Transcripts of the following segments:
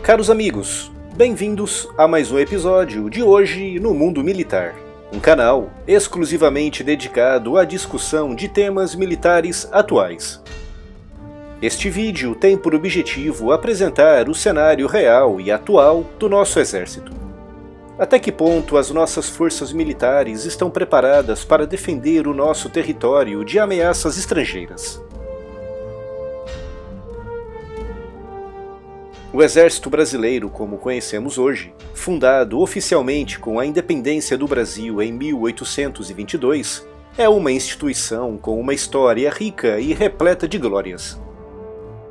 Caros amigos, bem-vindos a mais um episódio de Hoje no Mundo Militar, um canal exclusivamente dedicado à discussão de temas militares atuais. Este vídeo tem por objetivo apresentar o cenário real e atual do nosso exército. Até que ponto as nossas forças militares estão preparadas para defender o nosso território de ameaças estrangeiras? O Exército Brasileiro, como conhecemos hoje, fundado oficialmente com a independência do Brasil em 1822, é uma instituição com uma história rica e repleta de glórias.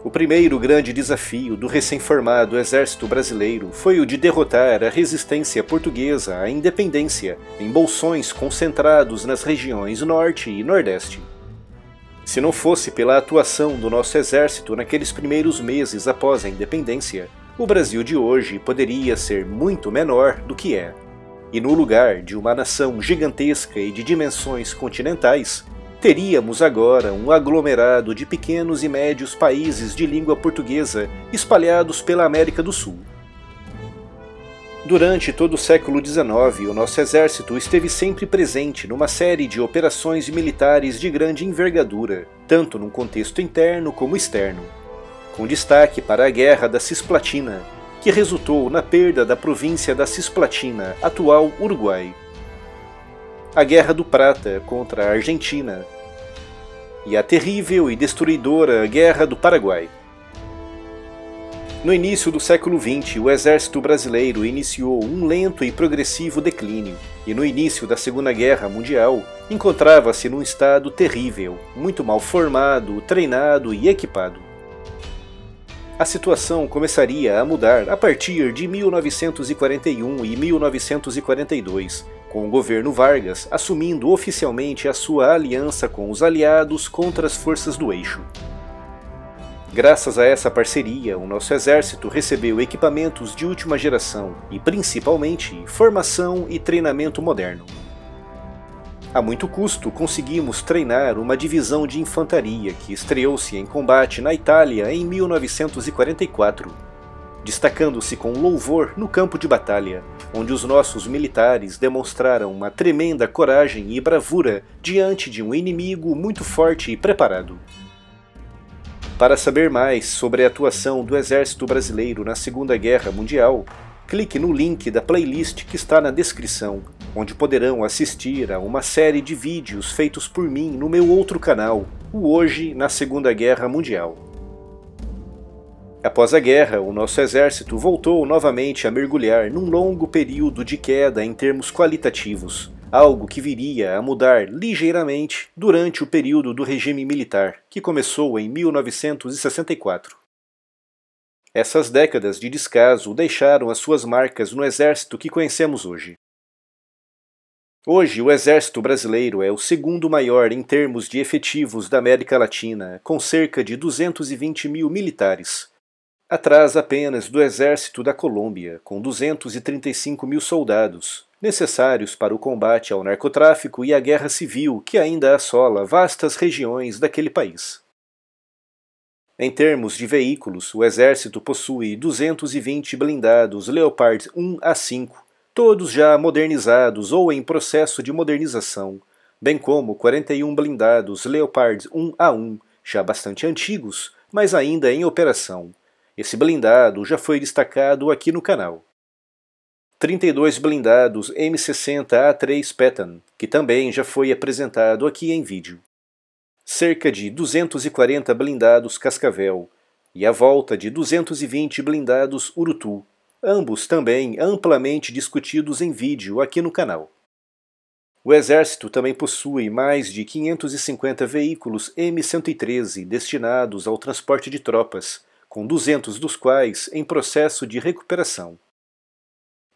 O primeiro grande desafio do recém-formado Exército Brasileiro foi o de derrotar a resistência portuguesa à independência em bolsões concentrados nas regiões Norte e Nordeste. Se não fosse pela atuação do nosso exército naqueles primeiros meses após a independência, o Brasil de hoje poderia ser muito menor do que é. E no lugar de uma nação gigantesca e de dimensões continentais, teríamos agora um aglomerado de pequenos e médios países de língua portuguesa espalhados pela América do Sul. Durante todo o século XIX, o nosso exército esteve sempre presente numa série de operações militares de grande envergadura, tanto num contexto interno como externo, com destaque para a Guerra da Cisplatina, que resultou na perda da província da Cisplatina, atual Uruguai, a Guerra do Prata contra a Argentina e a terrível e destruidora Guerra do Paraguai. No início do século XX, o exército brasileiro iniciou um lento e progressivo declínio, e no início da Segunda Guerra Mundial, encontrava-se num estado terrível, muito mal formado, treinado e equipado. A situação começaria a mudar a partir de 1941 e 1942, com o governo Vargas assumindo oficialmente a sua aliança com os aliados contra as forças do eixo. Graças a essa parceria, o nosso exército recebeu equipamentos de última geração e, principalmente, formação e treinamento moderno. A muito custo, conseguimos treinar uma divisão de infantaria que estreou-se em combate na Itália em 1944, destacando-se com louvor no campo de batalha, onde os nossos militares demonstraram uma tremenda coragem e bravura diante de um inimigo muito forte e preparado. Para saber mais sobre a atuação do Exército Brasileiro na Segunda Guerra Mundial, clique no link da playlist que está na descrição, onde poderão assistir a uma série de vídeos feitos por mim no meu outro canal, o Hoje na Segunda Guerra Mundial. Após a guerra, o nosso exército voltou novamente a mergulhar num longo período de queda em termos qualitativos, algo que viria a mudar ligeiramente durante o período do regime militar, que começou em 1964. Essas décadas de descaso deixaram as suas marcas no exército que conhecemos hoje. Hoje, o exército brasileiro é o segundo maior em termos de efetivos da América Latina, com cerca de 220 mil militares, atrás apenas do exército da Colômbia, com 235 mil soldados, necessários para o combate ao narcotráfico e à guerra civil que ainda assola vastas regiões daquele país. Em termos de veículos, o exército possui 220 blindados Leopard 1 a 5, todos já modernizados ou em processo de modernização, bem como 41 blindados Leopard 1 a 1, já bastante antigos, mas ainda em operação. Esse blindado já foi destacado aqui no canal. 32 blindados M60A3 Patton, que também já foi apresentado aqui em vídeo. Cerca de 240 blindados Cascavel e a volta de 220 blindados Urutu, ambos também amplamente discutidos em vídeo aqui no canal. O Exército também possui mais de 550 veículos M113 destinados ao transporte de tropas, com 200 dos quais em processo de recuperação.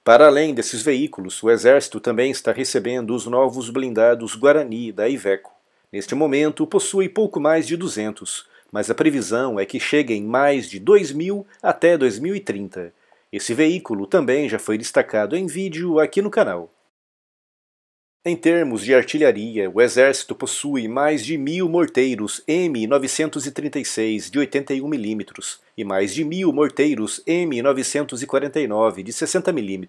Para além desses veículos, o Exército também está recebendo os novos blindados Guarani da Iveco. Neste momento, possui pouco mais de 200, mas a previsão é que cheguem mais de 2.000 até 2030. Esse veículo também já foi destacado em vídeo aqui no canal. Em termos de artilharia, o Exército possui mais de 1.000 morteiros M936 de 81 mm e mais de 1.000 morteiros M949 de 60 mm,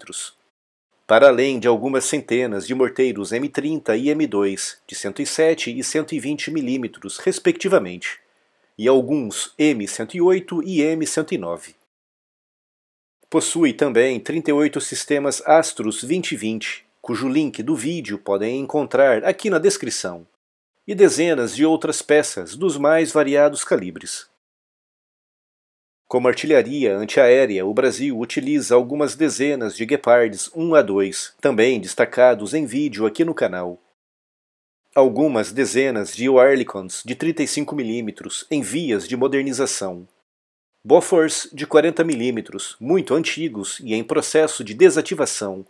para além de algumas centenas de morteiros M30 e M2 de 107 e 120 mm, respectivamente, e alguns M108 e M109. Possui também 38 sistemas Astros 2020, cujo link do vídeo podem encontrar aqui na descrição, e dezenas de outras peças dos mais variados calibres. Como artilharia antiaérea, o Brasil utiliza algumas dezenas de Guepards 1A2, também destacados em vídeo aqui no canal. Algumas dezenas de Oerlikons de 35 mm em vias de modernização. Bofors de 40 mm, muito antigos e em processo de desativação,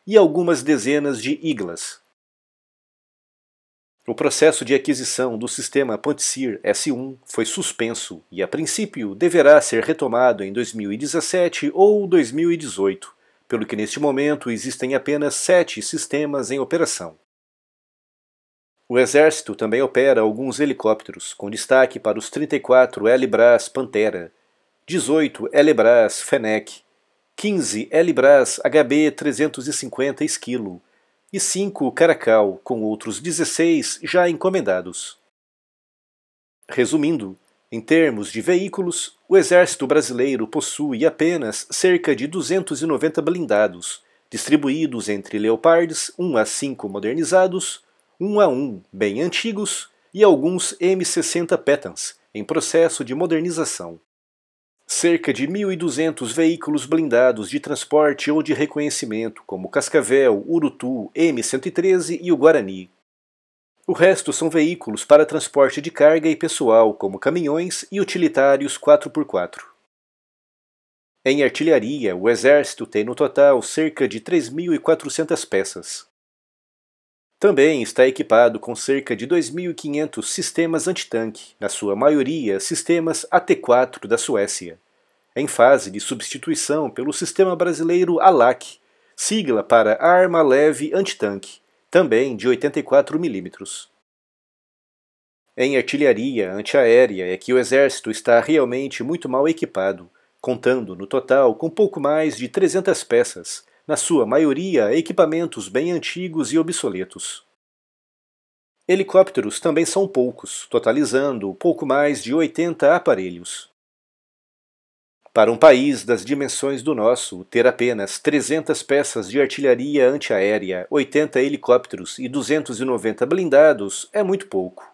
e algumas dezenas de Iglas. O processo de aquisição do sistema Pantsir S1 foi suspenso e, a princípio, deverá ser retomado em 2017 ou 2018, pelo que neste momento existem apenas 7 sistemas em operação. O Exército também opera alguns helicópteros, com destaque para os 34 L-Bras Pantera, 18 L-Bras Fennec, 15 L-Bras HB350 Esquilo e 5 Caracal, com outros 16 já encomendados. Resumindo, em termos de veículos, o Exército Brasileiro possui apenas cerca de 290 blindados, distribuídos entre Leopards 1A5 modernizados, 1A1 bem antigos e alguns M60 Pattons em processo de modernização. Cerca de 1.200 veículos blindados de transporte ou de reconhecimento, como o Cascavel, Urutu, M113 e o Guarani. O resto são veículos para transporte de carga e pessoal, como caminhões e utilitários 4x4. Em artilharia, o Exército tem no total cerca de 3.400 peças. Também está equipado com cerca de 2.500 sistemas antitanque, na sua maioria sistemas AT4 da Suécia, em fase de substituição pelo sistema brasileiro ALAC, sigla para Arma Leve Antitanque, também de 84 mm. Em artilharia antiaérea é que o Exército está realmente muito mal equipado, contando no total com pouco mais de 300 peças, na sua maioria equipamentos bem antigos e obsoletos. Helicópteros também são poucos, totalizando pouco mais de 80 aparelhos. Para um país das dimensões do nosso, ter apenas 300 peças de artilharia antiaérea, 80 helicópteros e 290 blindados é muito pouco.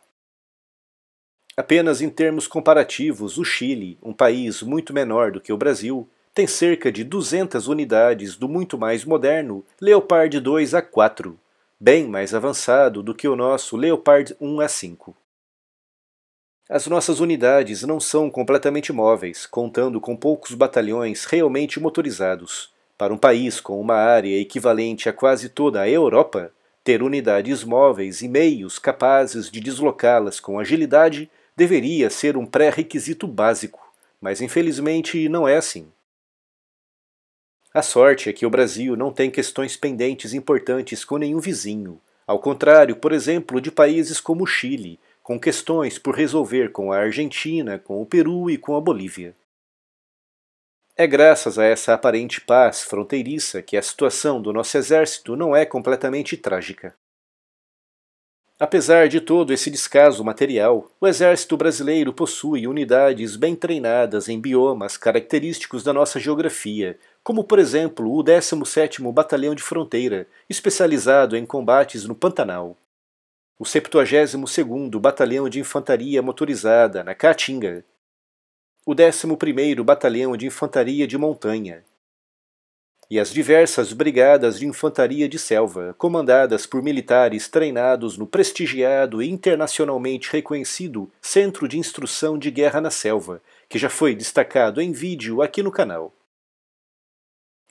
Apenas em termos comparativos, o Chile, um país muito menor do que o Brasil, tem cerca de 200 unidades do muito mais moderno Leopard 2A4, bem mais avançado do que o nosso Leopard 1A5. As nossas unidades não são completamente móveis, contando com poucos batalhões realmente motorizados. Para um país com uma área equivalente a quase toda a Europa, ter unidades móveis e meios capazes de deslocá-las com agilidade deveria ser um pré-requisito básico, mas infelizmente não é assim. A sorte é que o Brasil não tem questões pendentes importantes com nenhum vizinho, ao contrário, por exemplo, de países como o Chile, com questões por resolver com a Argentina, com o Peru e com a Bolívia. É graças a essa aparente paz fronteiriça que a situação do nosso exército não é completamente trágica. Apesar de todo esse descaso material, o Exército Brasileiro possui unidades bem treinadas em biomas característicos da nossa geografia, como por exemplo o 17º Batalhão de Fronteira, especializado em combates no Pantanal, o 72º Batalhão de Infantaria Motorizada, na Caatinga, o 11º Batalhão de Infantaria de Montanha, e as diversas brigadas de infantaria de selva, comandadas por militares treinados no prestigiado e internacionalmente reconhecido Centro de Instrução de Guerra na Selva, que já foi destacado em vídeo aqui no canal.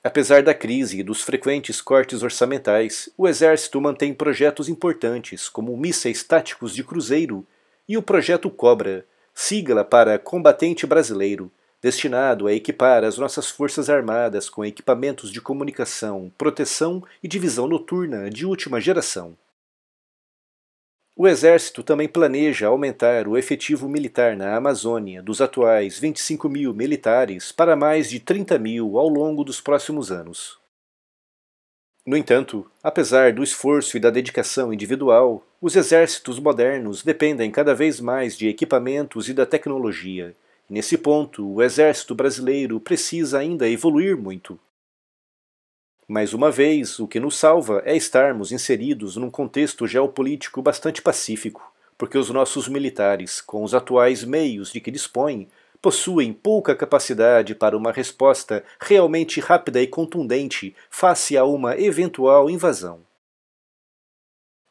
Apesar da crise e dos frequentes cortes orçamentais, o Exército mantém projetos importantes, como mísseis táticos de cruzeiro e o Projeto Cobra, sigla para Combatente Brasileiro, destinado a equipar as nossas Forças Armadas com equipamentos de comunicação, proteção e divisão noturna de última geração. O Exército também planeja aumentar o efetivo militar na Amazônia dos atuais 25 mil militares para mais de 30 mil ao longo dos próximos anos. No entanto, apesar do esforço e da dedicação individual, os exércitos modernos dependem cada vez mais de equipamentos e da tecnologia. Nesse ponto, o exército brasileiro precisa ainda evoluir muito. Mais uma vez, o que nos salva é estarmos inseridos num contexto geopolítico bastante pacífico, porque os nossos militares, com os atuais meios de que dispõem, possuem pouca capacidade para uma resposta realmente rápida e contundente face a uma eventual invasão.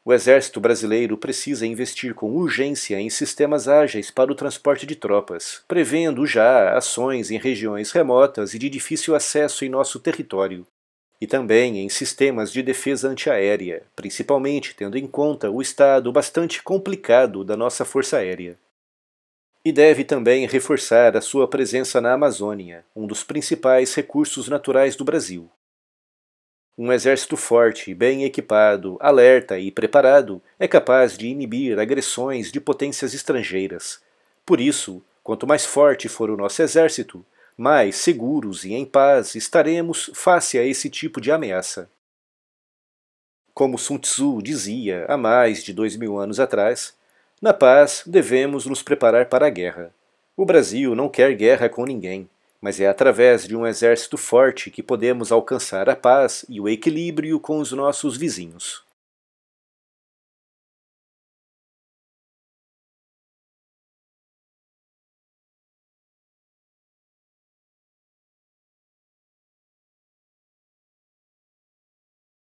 O Exército Brasileiro precisa investir com urgência em sistemas ágeis para o transporte de tropas, prevendo já ações em regiões remotas e de difícil acesso em nosso território, e também em sistemas de defesa antiaérea, principalmente tendo em conta o estado bastante complicado da nossa Força Aérea. E deve também reforçar a sua presença na Amazônia, um dos principais recursos naturais do Brasil. Um exército forte, bem equipado, alerta e preparado é capaz de inibir agressões de potências estrangeiras. Por isso, quanto mais forte for o nosso exército, mais seguros e em paz estaremos face a esse tipo de ameaça. Como Sun Tzu dizia há mais de 2000 anos atrás, na paz devemos nos preparar para a guerra. O Brasil não quer guerra com ninguém, mas é através de um exército forte que podemos alcançar a paz e o equilíbrio com os nossos vizinhos.